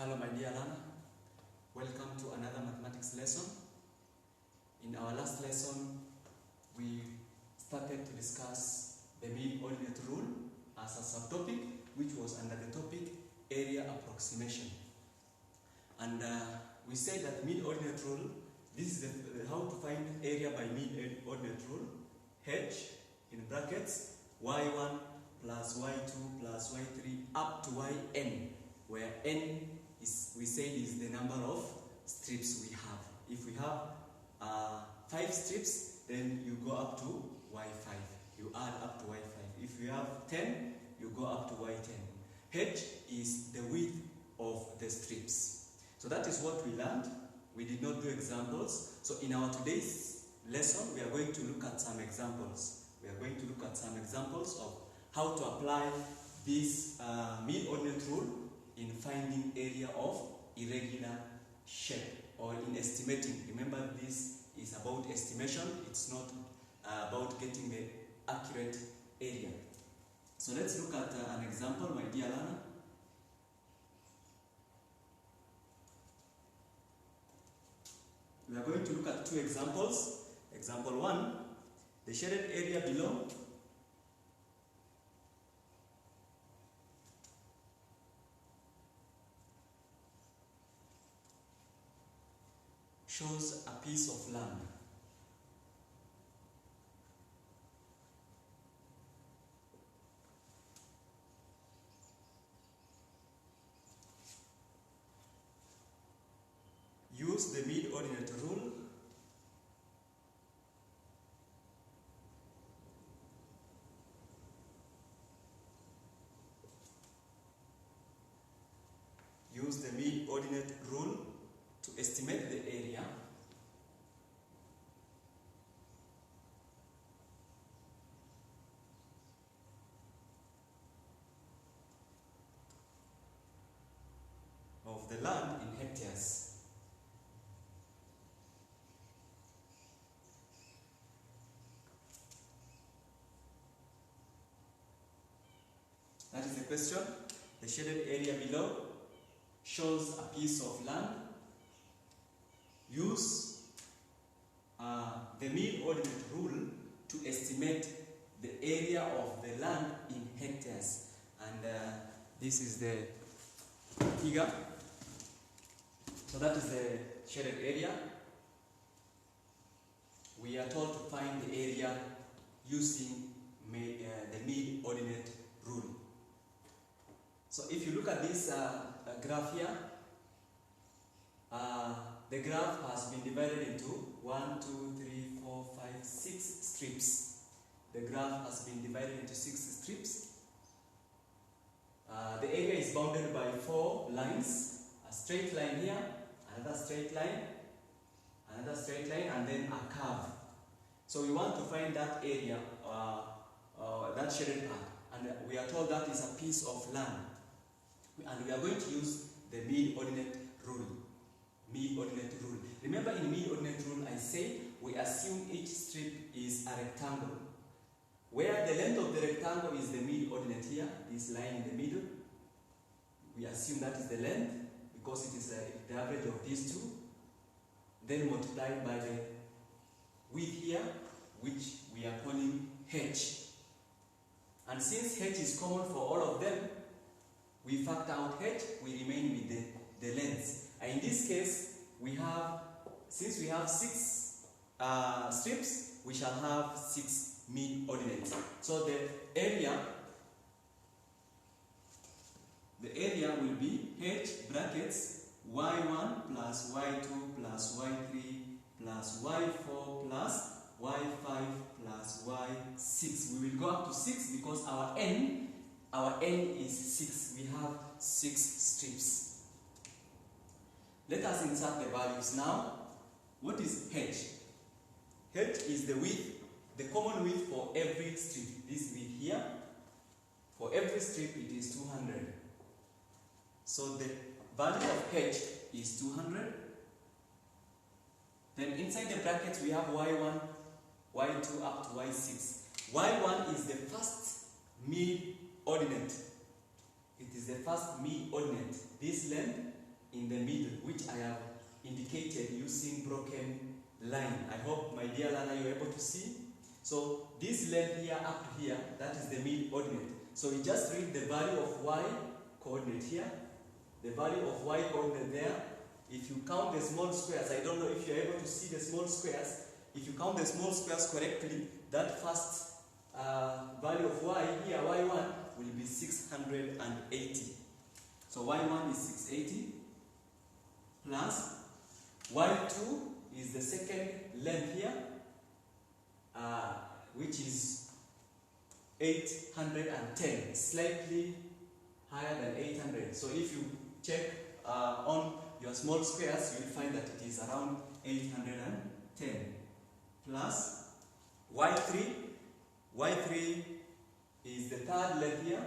Hello my dear learner, welcome to another mathematics lesson. In our last lesson, we started to discuss the mean ordinate rule as a subtopic, which was under the topic area approximation. And we said that mean ordinate rule, this is how to find area by mean ordinate rule. H in brackets y1 plus y2 plus y3 up to yn, where n is, we say, is the number of strips we have. If we have 5 strips, then you go up to y5. You add up to y5. If you have 10, you go up to y10. H is the width of the strips. So that is what we learned. We did not do examples. So in our today's lesson, we are going to look at some examples. We are going to look at some examples of how to apply this mean ordinate rule in finding area of irregular shape or in estimating. Remember, this is about estimation. It's not about getting the accurate area. So let's look at an example, my dear learner. We are going to look at 2 examples. Example 1, the shaded area below shows a piece of land. Use the mean ordinate rule to estimate the area of the land in hectares. That is the question. The shaded area below shows a piece of land. Use the mean ordinate rule to estimate the area of the land in hectares. And this is the figure. So that is the shaded area. We are told to find the area using the mean ordinate rule. So if you look at this graph here, the graph has been divided into 1, 2, 3, 4, 5, 6 strips. The graph has been divided into 6 strips. The area is bounded by 4 lines, a straight line here, another straight line, and then a curve. So we want to find that area, that shaded part, and we are told that is a piece of land. And we are going to use the mean ordinate rule. Mean ordinate rule. Remember, in mean ordinate rule, I say we assume each strip is a rectangle. Where the length of the rectangle is the mean ordinate here, this line in the middle, we assume that is the length because it is the average of these two. Then multiplied by the width here, which we are calling h. And since h is common for all of them, we factor out h, we remain with the lengths. And in this case, since we have 6 strips, we shall have 6 mean ordinates. So the area will be h brackets y1 plus y2 plus y3 plus y4 plus y5 plus y6. We will go up to 6 because our n is 6. We have 6 strips. Let us insert the values now. What is h? H is the width, the common width for every strip. This width here, for every strip it is 200. So the value of h is 200. Then inside the brackets we have y1, y2 up to y6. y1 is the first mean ordinate. It is the first mean ordinate. This length in the middle, which I have indicated using broken line. I hope, my dear learner, you're able to see. So this length here up to here, that is the mid ordinate. So we just read the value of y coordinate here, the value of y coordinate there. If you count the small squares, I don't know if you're able to see the small squares. If you count the small squares correctly, that first value of y here, y1, will be 680. So y1 is 680 plus y2 is the second length here, which is 810, slightly higher than 800. So if you check on your small squares, you will find that it is around 810 plus y3. y3 is the third length here.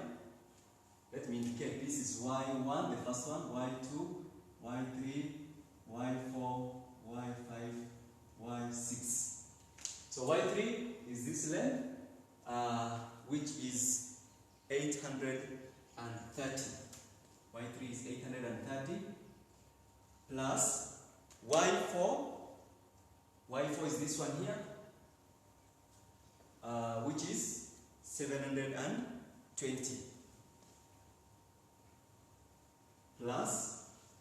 Let me indicate this is y1, the first one, y2, y3, y4, y5, y6. So y3 is this length, which is 830. y3 is 830 plus y4. y4 is this one here, which is 720 plus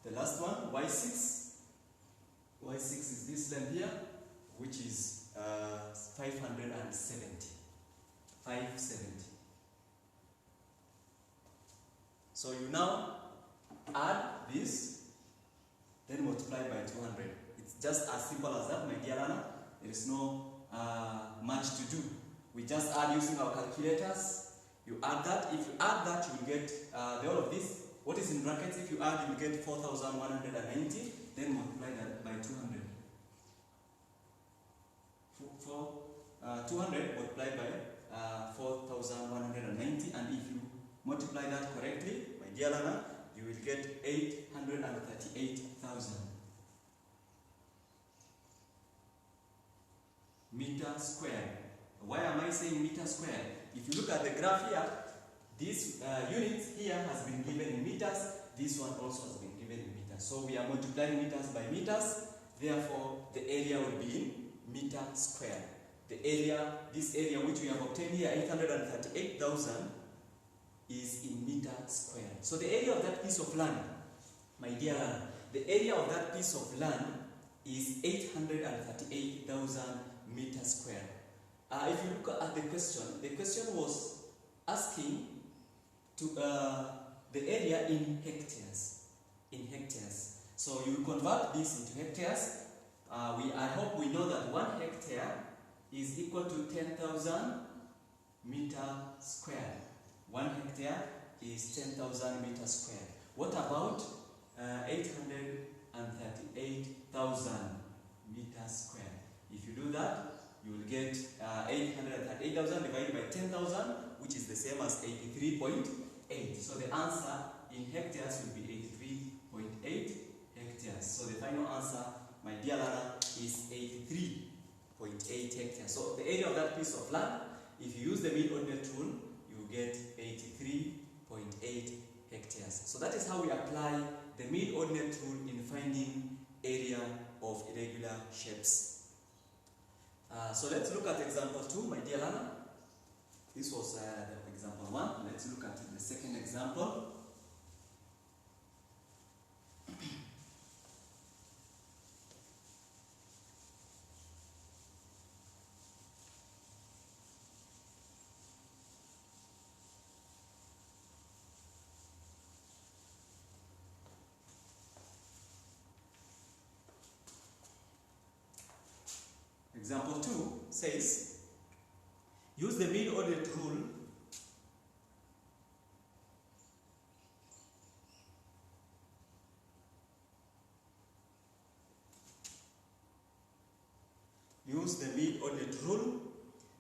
the last one, y6. y6 is this length here, which is 570. 570. So you now add this, then multiply by 200. It's just as simple as that, my dear learner. There is no much to do. We just add using our calculators. You add that. If you add that, you will get the all of this. What is in brackets? If you add, you will get 4,190. Then multiply that by 200. 200 multiplied by 4,190. And if you multiply that correctly, my dear learner, you will get 838,000 meter square. Why am I saying meter square? If you look at the graph here, this unit here has been given in meters, this one also has been given in meters. So we are multiplying meters by meters, therefore the area will be in meter square. The area, this area which we have obtained here, 838,000, is in meter square. So the area of that piece of land, my dear learner, the area of that piece of land is 838,000 meter square. If you look at the question was asking to the area in hectares. In hectares. So you convert this into hectares. I hope we know that 1 hectare is equal to 10,000 meter square. 1 hectare is 10,000 meter square. What about 838,000 meter square? If you do that, you will get 838,000 divided by 10,000, which is the same as 83.8. So the answer in hectares will be 83.8 hectares. So the final answer, my dear learner, is 83.8 hectares. So the area of that piece of land, if you use the mid-ordinate rule, you get 83.8 hectares. So that is how we apply the mid-ordinate rule in finding area of irregular shapes. So let's look at example 2, my dear learner. This was the example 1. Let's look at the second example. Example 2 says, use the mid-ordinate rule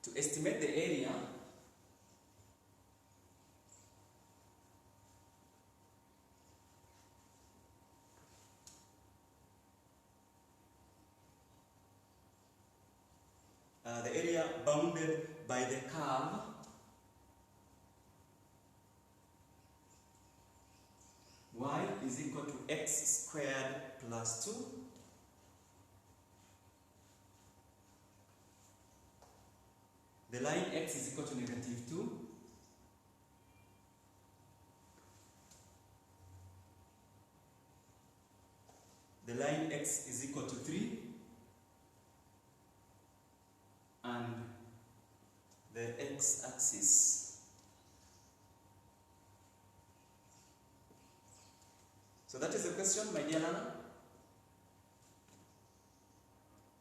to estimate the area bounded by the curve y is equal to x squared plus 2. The line x is equal to negative 2. The line x is equal to 3. And the x-axis. So that is the question, my dear learner.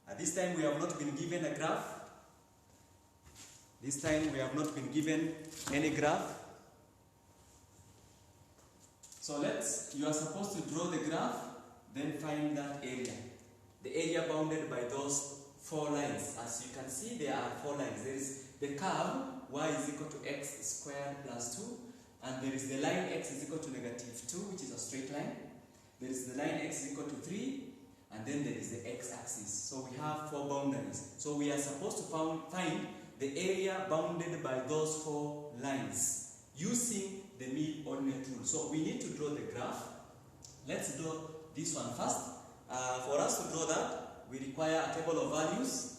At this time we have not been given a graph. This time we have not been given any graph. So you are supposed to draw the graph, then find that area. The area bounded by those 4 lines. As you can see, there are 4 lines. There is the curve y is equal to x squared plus 2, and there is the line x is equal to negative 2, which is a straight line. There is the line x is equal to 3, and then there is the x-axis. So we have 4 boundaries. So we are supposed to find the area bounded by those 4 lines using the mid-ordinate rule. So we need to draw the graph. Let's draw this one first. For us to draw that, we require a table of values.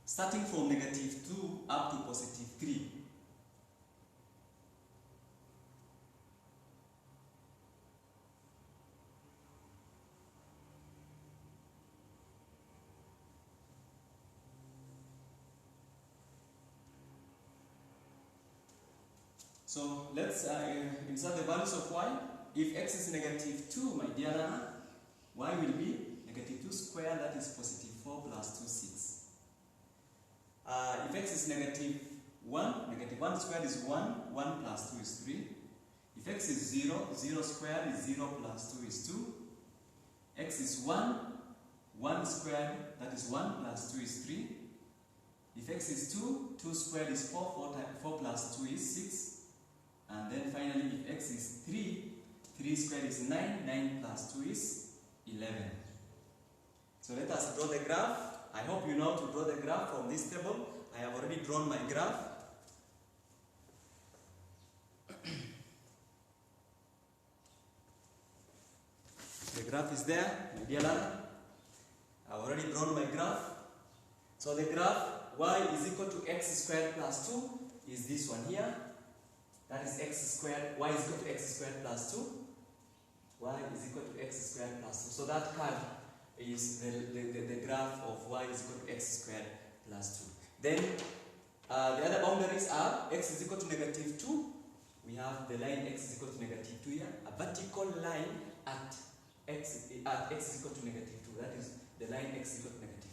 Starting from negative 2 up to positive 3. So let's insert the values of y. If x is negative 2, my dear learner, y will be negative 2 squared, that is positive 4 plus 2, 6. If x is negative 1, negative 1 squared is 1, 1 plus 2 is 3. If x is 0, 0 squared is 0 plus 2 is 2. X is 1, 1 squared, that is 1 plus 2 is 3. If x is 2, 2 squared is 4, 4 plus 2 is 6. And then finally, if x is 3, 3 squared is 9, 9 plus 2 is 11. So let us draw the graph. I hope you know how to draw the graph from this table. I have already drawn my graph. The graph is there, my dear learner. I have already drawn my graph. So the graph y is equal to x squared plus 2 is this one here. That is x squared, y is equal to x squared plus 2. Y is equal to x squared plus 2. So that curve is the graph of y is equal to x squared plus 2. Then the other boundaries are x is equal to negative 2. We have the line x is equal to negative 2 here. A vertical line at x is equal to negative 2. That is the line x is equal to negative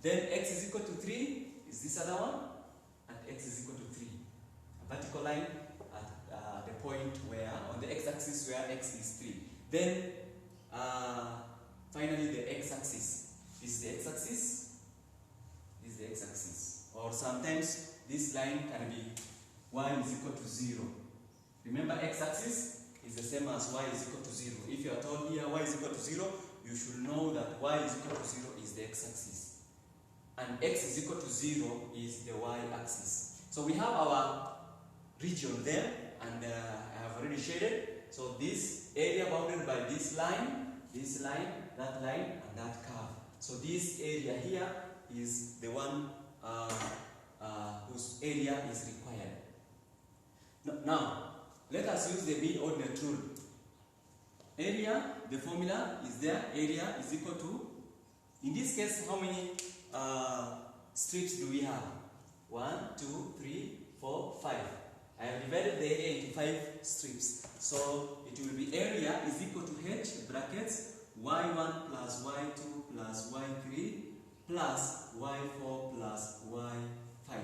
2. Then x is equal to 3 is this other one. At x is equal to 3. A vertical line at the point where, on the x-axis where x is 3. Then finally the x-axis. This is the x-axis. This is the x-axis. Or sometimes this line can be y is equal to 0. Remember, x-axis is the same as y is equal to 0. If you are told here y is equal to 0, you should know that y is equal to 0 is the x-axis. And x is equal to 0 is the y-axis. So we have our region there, and I have already shaded. So this area bounded by this line, that line, and that curve. So this area here is the one whose area is required. Now, let us use the mid-ordinate rule. Area, the formula is there. Area is equal to, in this case, how many strips do we have? 1, 2, 3, 4, 5. I have divided the area into 5 strips. So it will be area is equal to h, brackets, y1 plus y2 plus y3 plus y4 plus y5.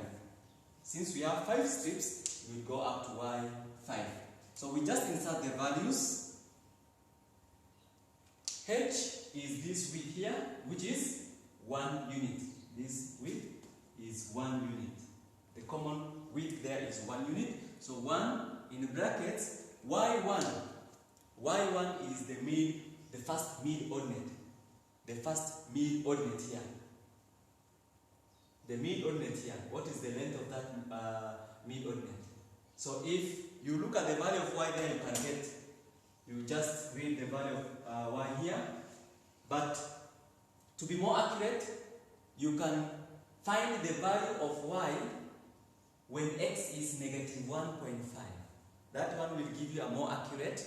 Since we have 5 strips, we will go up to y5. So we just insert the values. H is this width here, which is 1 unit. This width is 1 unit. The common width there is 1 unit. So 1 in brackets, y1. Y1 is the first mid-ordinate. The first mid-ordinate here. the mid-ordinate here. What is the length of that mid-ordinate? So if you look at the value of y there, you can get, you just read the value of y here. But to be more accurate, you can find the value of y when x is negative 1.5. That one will give you a more accurate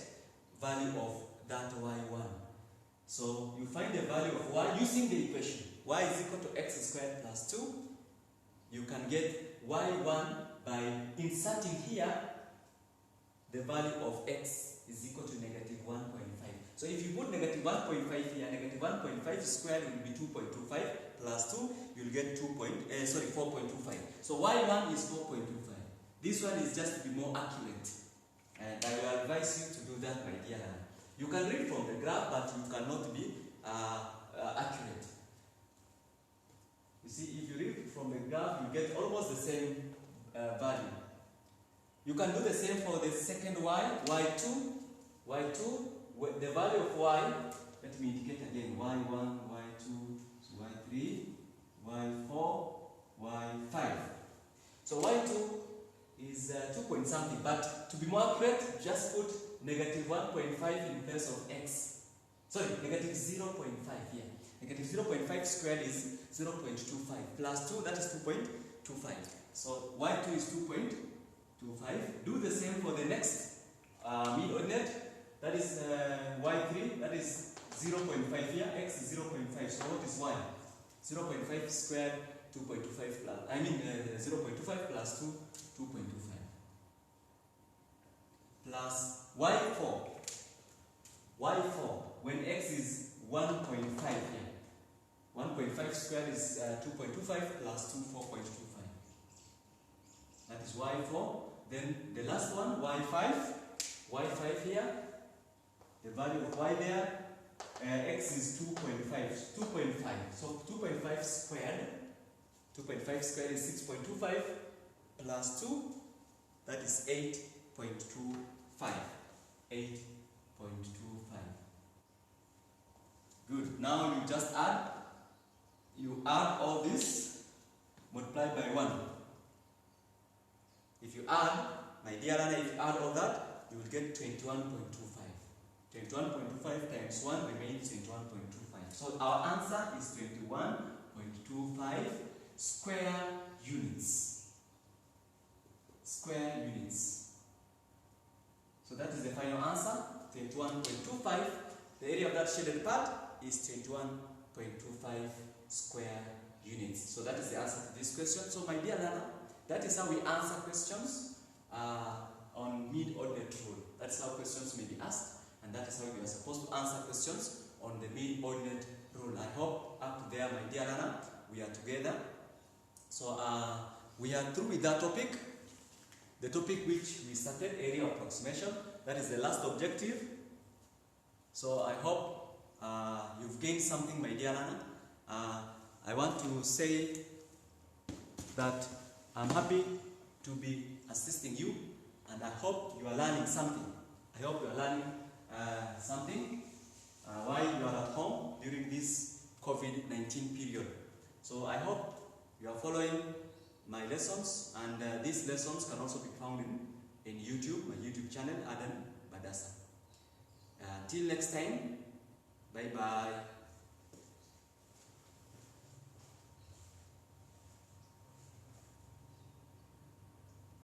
value of that y1. So you find the value of y using the equation. Y is equal to x squared plus 2. You can get y1 by inserting here the value of x is equal to negative 1.5. So if you put negative 1.5 here, negative 1.5 squared will be 2.25 plus 2, you'll get 4.25. So y1 is 4.25. This one is just to be more accurate. And I will advise you to do that, my dear. You can read from the graph, but you cannot be accurate. You see, if you read from the graph, you get almost the same value. You can do the same for the second y, y2, the value of y, let me indicate again, y1, y2, y3, y4, y5. So y2 is 2 point something, but to be more accurate, just put negative 1.5 in place of x. Sorry, negative 0.5 here. Negative 0.5 squared is 0.25 plus 2, that is 2.25. So y2 is 2.25. Do the same for the next mid-ordinate, that is y3, that is 0.5 here, x is 0.5. So what is y? 0.5 squared, 2.25 plus, 0.25 plus 2, 2.25. Plus y4. y4, when x is 1.5 here. 1.5 squared is 2.25 plus 2, 4.25. That is y4. Then the last one, y5. y5 here. The value of y there, x is 2.5. 2.5. So 2.5 squared. 2.5 squared is 6.25 plus 2. That is 8.25. 8.25. Good. Now you just add. You add all this, multiply by 1. If you add, my dear learner, if you add all that, you will get 21.25. 21.25 times 1 remains 21.25. So our answer is 21.25 square units. Square units. So that is the final answer, 21.25. The area of that shaded part is 21.25 square units. So that is the answer to this question. So my dear learner, that is how we answer questions on mid-ordinate rule. That's how questions may be asked, and that is how we are supposed to answer questions on the mid-ordinate rule. I hope up to there, my dear learner, we are together. So we are through with that topic. The topic which we started, area approximation, that is the last objective. So I hope you've gained something, my dear learner. I want to say that I'm happy to be assisting you, and I hope you are learning something. I hope you are learning something while you are at home during this COVID-19 period. So I hope you are following my lessons, and these lessons can also be found in YouTube, my YouTube channel, Adan Badasa. Till next time, bye-bye.